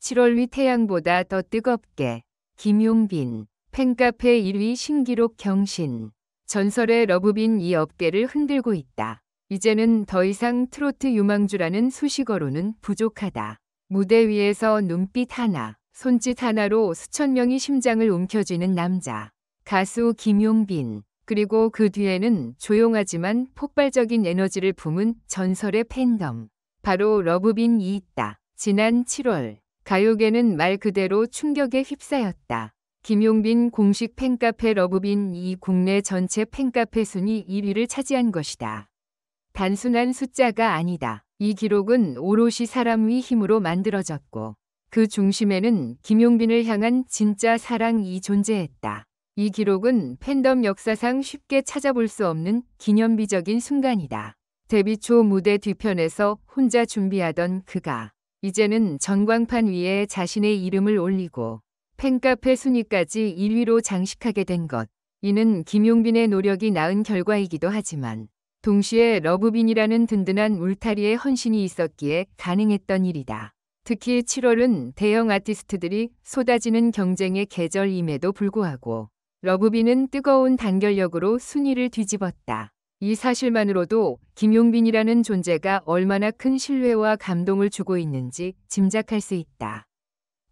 7월 위 태양보다 더 뜨겁게. 김용빈. 팬카페 1위 신기록 경신. 전설의 러브빈 이 업계를 흔들고 있다. 이제는 더 이상 트로트 유망주라는 수식어로는 부족하다. 무대 위에서 눈빛 하나, 손짓 하나로 수천 명이 심장을 움켜쥐는 남자. 가수 김용빈. 그리고 그 뒤에는 조용하지만 폭발적인 에너지를 품은 전설의 팬덤. 바로 러브빈이 있다. 지난 7월 가요계는 말 그대로 충격에 휩싸였다. 김용빈 공식 팬카페 러브빈이 국내 전체 팬카페 순위 1위를 차지한 것이다. 단순한 숫자가 아니다. 이 기록은 오롯이 사람 위 힘으로 만들어졌고 그 중심에는 김용빈을 향한 진짜 사랑이 존재했다. 이 기록은 팬덤 역사상 쉽게 찾아볼 수 없는 기념비적인 순간이다. 데뷔 초 무대 뒤편에서 혼자 준비하던 그가 이제는 전광판 위에 자신의 이름을 올리고 팬카페 순위까지 1위로 장식하게 된 것. 이는 김용빈의 노력이 낳은 결과이기도 하지만 동시에 러브빈이라는 든든한 울타리의 헌신이 있었기에 가능했던 일이다. 특히 7월은 대형 아티스트들이 쏟아지는 경쟁의 계절임에도 불구하고 러브빈은 뜨거운 단결력으로 순위를 뒤집었다. 이 사실만으로도 김용빈이라는 존재가 얼마나 큰 신뢰와 감동을 주고 있는지 짐작할 수 있다.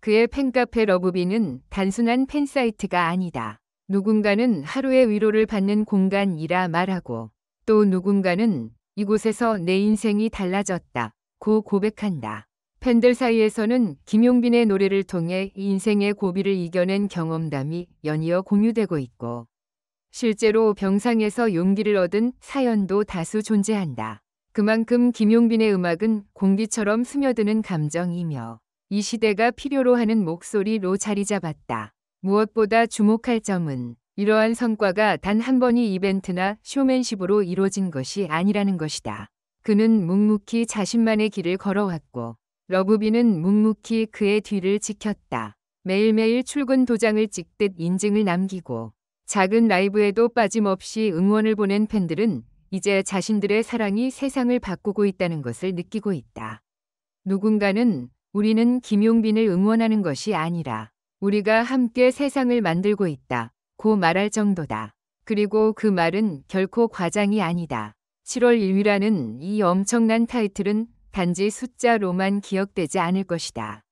그의 팬카페 러브빈은 단순한 팬사이트가 아니다. 누군가는 하루의 위로를 받는 공간이라 말하고 또 누군가는 이곳에서 내 인생이 달라졌다 고 고백한다. 팬들 사이에서는 김용빈의 노래를 통해 인생의 고비를 이겨낸 경험담이 연이어 공유되고 있고 실제로 병상에서 용기를 얻은 사연도 다수 존재한다. 그만큼 김용빈의 음악은 공기처럼 스며드는 감정이며 이 시대가 필요로 하는 목소리로 자리 잡았다. 무엇보다 주목할 점은 이러한 성과가 단 한 번의 이벤트나 쇼맨십으로 이루어진 것이 아니라는 것이다. 그는 묵묵히 자신만의 길을 걸어왔고 러브빈은 묵묵히 그의 뒤를 지켰다. 매일매일 출근 도장을 찍듯 인증을 남기고 작은 라이브에도 빠짐없이 응원을 보낸 팬들은 이제 자신들의 사랑이 세상을 바꾸고 있다는 것을 느끼고 있다. 누군가는 우리는 김용빈을 응원하는 것이 아니라 우리가 함께 세상을 만들고 있다 고 말할 정도다. 그리고 그 말은 결코 과장이 아니다. 7월 1위라는 이 엄청난 타이틀은 단지 숫자로만 기억되지 않을 것이다.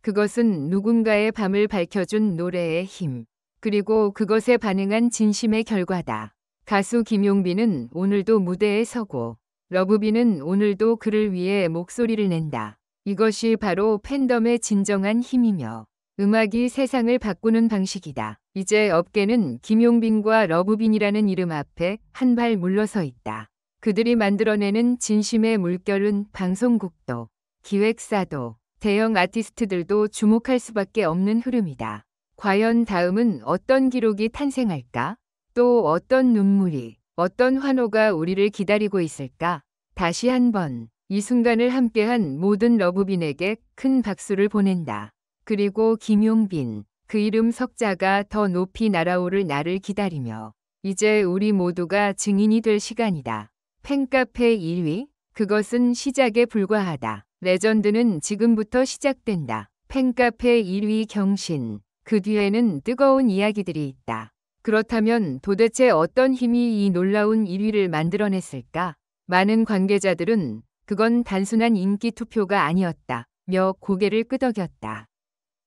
그것은 누군가의 밤을 밝혀준 노래의 힘, 그리고 그것에 반응한 진심의 결과다. 가수 김용빈은 오늘도 무대에 서고 러브빈은 오늘도 그를 위해 목소리를 낸다. 이것이 바로 팬덤의 진정한 힘이며 음악이 세상을 바꾸는 방식이다. 이제 업계는 김용빈과 러브빈이라는 이름 앞에 한 발 물러서 있다. 그들이 만들어내는 진심의 물결은 방송국도, 기획사도, 대형 아티스트들도 주목할 수밖에 없는 흐름이다. 과연 다음은 어떤 기록이 탄생할까? 또 어떤 눈물이, 어떤 환호가 우리를 기다리고 있을까? 다시 한번 이 순간을 함께한 모든 러브빈에게 큰 박수를 보낸다. 그리고 김용빈, 그 이름 석자가 더 높이 날아오를 날을 기다리며 이제 우리 모두가 증인이 될 시간이다. 팬카페 1위? 그것은 시작에 불과하다. 레전드는 지금부터 시작된다. 팬카페 1위 경신. 그 뒤에는 뜨거운 이야기들이 있다. 그렇다면 도대체 어떤 힘이 이 놀라운 1위를 만들어냈을까? 많은 관계자들은 그건 단순한 인기 투표가 아니었다며 고개를 끄덕였다.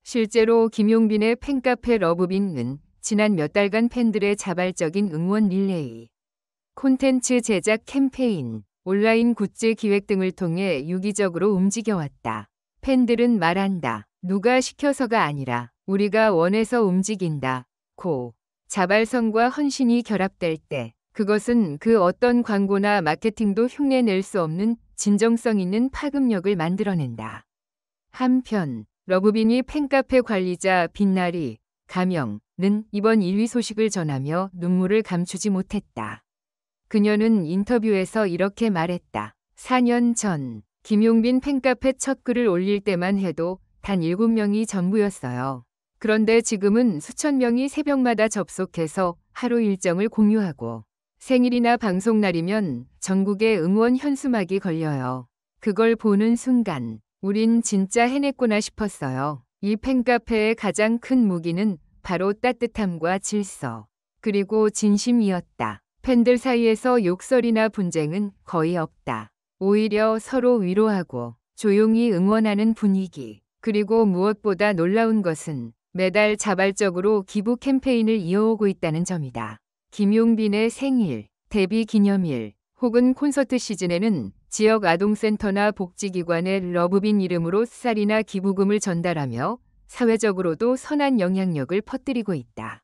실제로 김용빈의 팬카페 러브빈은 지난 몇 달간 팬들의 자발적인 응원 릴레이, 콘텐츠 제작 캠페인, 온라인 굿즈 기획 등을 통해 유기적으로 움직여왔다. 팬들은 말한다. 누가 시켜서가 아니라 우리가 원해서 움직인다. 고. 자발성과 헌신이 결합될 때 그것은 그 어떤 광고나 마케팅도 흉내낼 수 없는 진정성 있는 파급력을 만들어낸다. 한편 러브빈이 팬카페 관리자 빛나리 가명는 이번 1위 소식을 전하며 눈물을 감추지 못했다. 그녀는 인터뷰에서 이렇게 말했다. 4년 전 김용빈 팬카페 첫 글을 올릴 때만 해도 단 7명이 전부였어요. 그런데 지금은 수천 명이 새벽마다 접속해서 하루 일정을 공유하고 생일이나 방송날이면 전국에 응원 현수막이 걸려요. 그걸 보는 순간 우린 진짜 해냈구나 싶었어요. 이 팬카페의 가장 큰 무기는 바로 따뜻함과 질서, 그리고 진심이었다. 팬들 사이에서 욕설이나 분쟁은 거의 없다. 오히려 서로 위로하고 조용히 응원하는 분위기. 그리고 무엇보다 놀라운 것은 매달 자발적으로 기부 캠페인을 이어오고 있다는 점이다. 김용빈의 생일, 데뷔 기념일, 혹은 콘서트 시즌에는 지역 아동센터나 복지기관에 러브빈 이름으로 쌀이나 기부금을 전달하며 사회적으로도 선한 영향력을 퍼뜨리고 있다.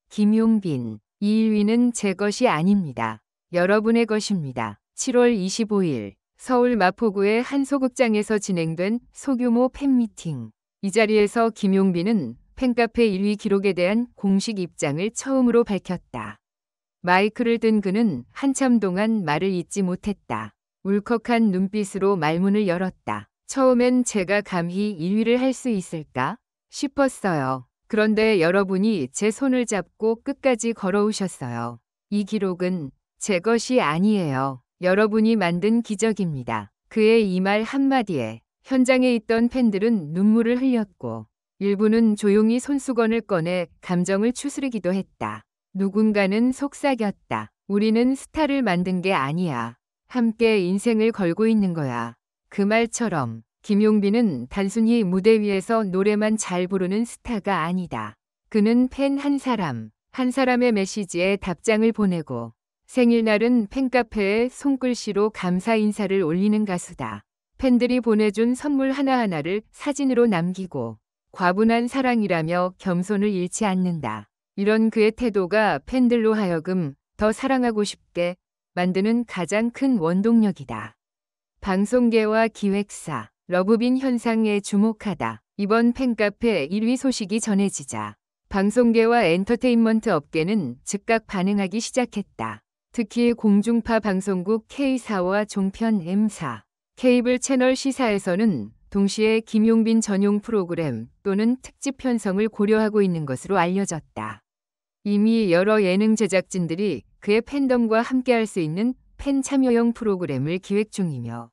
김용빈, 이 1위는 제 것이 아닙니다. 여러분의 것입니다. 7월 25일 서울 마포구의 한 소극장에서 진행된 소규모 팬미팅. 이 자리에서 김용빈은 팬카페 1위 기록에 대한 공식 입장을 처음으로 밝혔다. 마이크를 든 그는 한참 동안 말을 잇지 못했다. 울컥한 눈빛으로 말문을 열었다. 처음엔 제가 감히 1위를 할 수 있을까 싶었어요. 그런데 여러분이 제 손을 잡고 끝까지 걸어오셨어요. 이 기록은 제 것이 아니에요. 여러분이 만든 기적입니다. 그의 이 말 한마디에 현장에 있던 팬들은 눈물을 흘렸고 일부는 조용히 손수건을 꺼내 감정을 추스르기도 했다. 누군가는 속삭였다. 우리는 스타를 만든 게 아니야. 함께 인생을 걸고 있는 거야. 그 말처럼 김용빈은 단순히 무대 위에서 노래만 잘 부르는 스타가 아니다. 그는 팬 한 사람의 메시지에 답장을 보내고 생일날은 팬카페에 손글씨로 감사 인사를 올리는 가수다. 팬들이 보내준 선물 하나하나를 사진으로 남기고 과분한 사랑이라며 겸손을 잃지 않는다. 이런 그의 태도가 팬들로 하여금 더 사랑하고 싶게 만드는 가장 큰 원동력이다. 방송계와 기획사, 러브빈 현상에 주목하다. 이번 팬카페 1위 소식이 전해지자 방송계와 엔터테인먼트 업계는 즉각 반응하기 시작했다. 특히 공중파 방송국 K사와 종편 M사, 케이블 채널 C사에서는 동시에 김용빈 전용 프로그램 또는 특집 편성을 고려하고 있는 것으로 알려졌다. 이미 여러 예능 제작진들이 그의 팬덤과 함께할 수 있는 팬 참여형 프로그램을 기획 중이며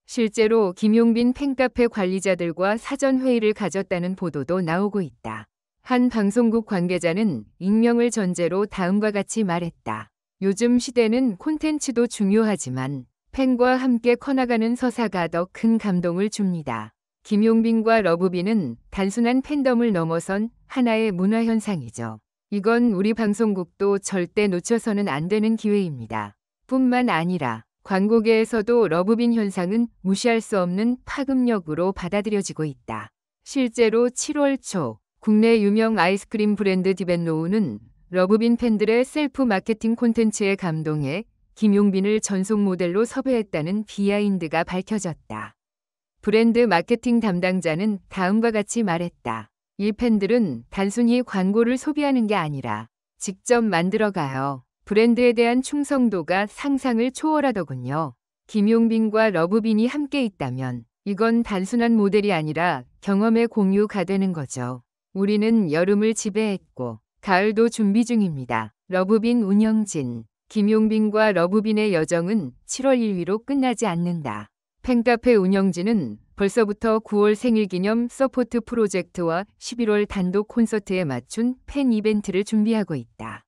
실제로 김용빈 팬카페 관리자들과 사전 회의를 가졌다는 보도도 나오고 있다. 한 방송국 관계자는 익명을 전제로 다음과 같이 말했다. 요즘 시대는 콘텐츠도 중요하지만 팬과 함께 커나가는 서사가 더 큰 감동을 줍니다. 김용빈과 러브빈은 단순한 팬덤을 넘어선 하나의 문화현상이죠. 이건 우리 방송국도 절대 놓쳐서는 안 되는 기회입니다. 뿐만 아니라 광고계에서도 러브빈 현상은 무시할 수 없는 파급력으로 받아들여지고 있다. 실제로 7월 초 국내 유명 아이스크림 브랜드 디벤로우는 러브빈 팬들의 셀프 마케팅 콘텐츠에 감동해 김용빈을 전속 모델로 섭외했다는 비하인드가 밝혀졌다. 브랜드 마케팅 담당자는 다음과 같이 말했다. 이 팬들은 단순히 광고를 소비하는 게 아니라 직접 만들어가요. 브랜드에 대한 충성도가 상상을 초월하더군요. 김용빈과 러브빈이 함께 있다면 이건 단순한 모델이 아니라 경험의 공유가 되는 거죠. 우리는 여름을 지배했고 가을도 준비 중입니다. 러브빈 운영진, 김용빈과 러브빈의 여정은 7월 1위로 끝나지 않는다. 팬카페 운영진은 벌써부터 9월 생일 기념 서포트 프로젝트와 11월 단독 콘서트에 맞춘 팬 이벤트를 준비하고 있다.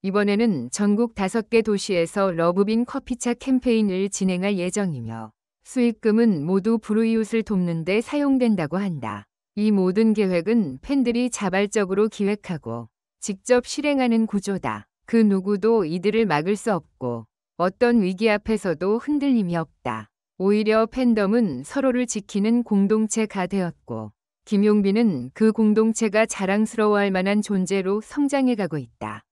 이번에는 전국 5개 도시에서 러브빈 커피차 캠페인을 진행할 예정이며 수익금은 모두 불우이웃을 돕는 데 사용된다고 한다. 이 모든 계획은 팬들이 자발적으로 기획하고 직접 실행하는 구조다. 그 누구도 이들을 막을 수 없고 어떤 위기 앞에서도 흔들림이 없다. 오히려 팬덤은 서로를 지키는 공동체가 되었고 김용빈은 그 공동체가 자랑스러워할 만한 존재로 성장해가고 있다.